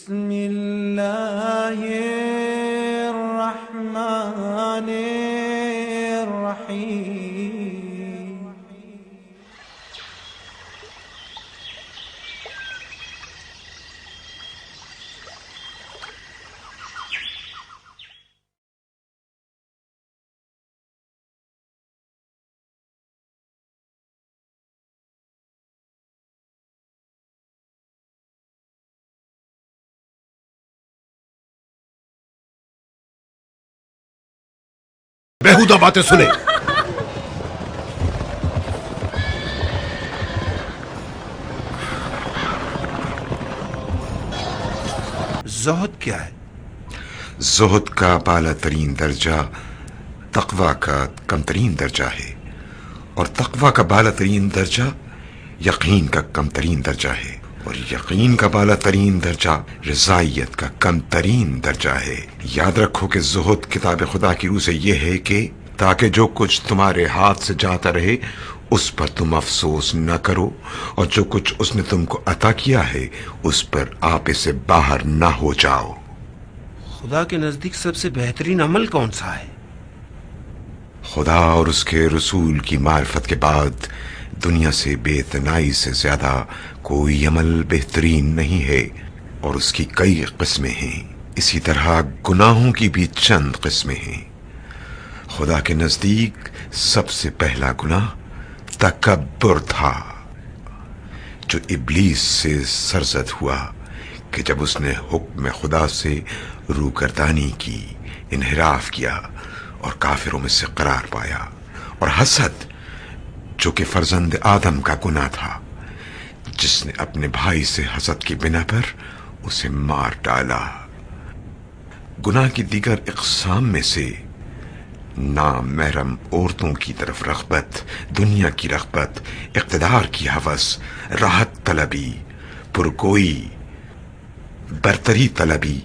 بسم اللہ الرحمن الرحیم. بیہودہ باتیں سنے. زہد کیا ہے؟ زہد کا بالا ترین درجہ تقوی کا کم ترین درجہ ہے، اور تقوی کا بالا ترین درجہ یقین کا کم ترین درجہ ہے، اور یقین کا بالا ترین درجہ رضائیت کا کم ترین درجہ ہے. یاد رکھو کہ زہد کتاب خدا کی روح سے یہ ہے کہ تاکہ جو کچھ تمہارے ہاتھ سے جاتا رہے اس پر تم افسوس نہ کرو، اور جو کچھ اس نے تم کو عطا کیا ہے اس پر آپ سے باہر نہ ہو جاؤ. خدا کے نزدیک سب سے بہترین عمل کون سا ہے؟ خدا اور اس کے رسول کی معرفت کے بعد دنیا سے بے اعتنائی سے زیادہ کوئی عمل بہترین نہیں ہے، اور اس کی کئی قسمیں ہیں. اسی طرح گناہوں کی بھی چند قسمیں ہیں. خدا کے نزدیک سب سے پہلا گناہ تکبر تھا، جو ابلیس سے سرزد ہوا کہ جب اس نے حکم خدا سے روگردانی کی، انحراف کیا اور کافروں میں سے قرار پایا. اور حسد، جو کہ فرزند آدم کا گناہ تھا، جس نے اپنے بھائی سے حسد کی بنا پر اسے مار ڈالا. گناہ کی دیگر اقسام میں سے نامحرم عورتوں کی طرف رغبت، دنیا کی رغبت، اقتدار کی ہوس، راحت طلبی، پرگوئی، برتری طلبی،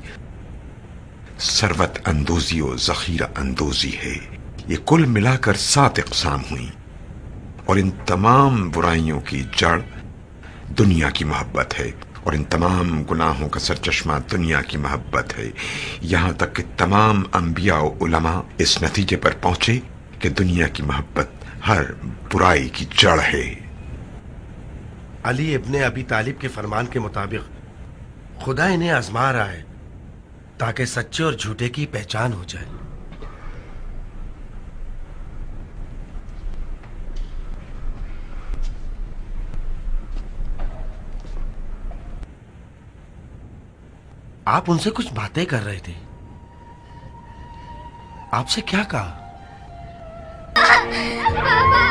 ثروت اندوزی و ذخیرہ اندوزی ہے. یہ کل ملا کر 7 اقسام ہوئیں، اور ان تمام برائیوں کی جڑ دنیا کی محبت ہے، اور ان تمام گناہوں کا سرچشمہ دنیا کی محبت ہے. یہاں تک کہ تمام انبیاء و علماء اس نتیجے پر پہنچے کہ دنیا کی محبت ہر برائی کی جڑ ہے. علی ابن ابی طالب کے فرمان کے مطابق خدا انہیں آزما رہا ہے تاکہ سچے اور جھوٹے کی پہچان ہو جائے. آپ ان سے کچھ باتیں کر رہے تھے. آپ سے کیا کہا؟ بابا، میرے بابا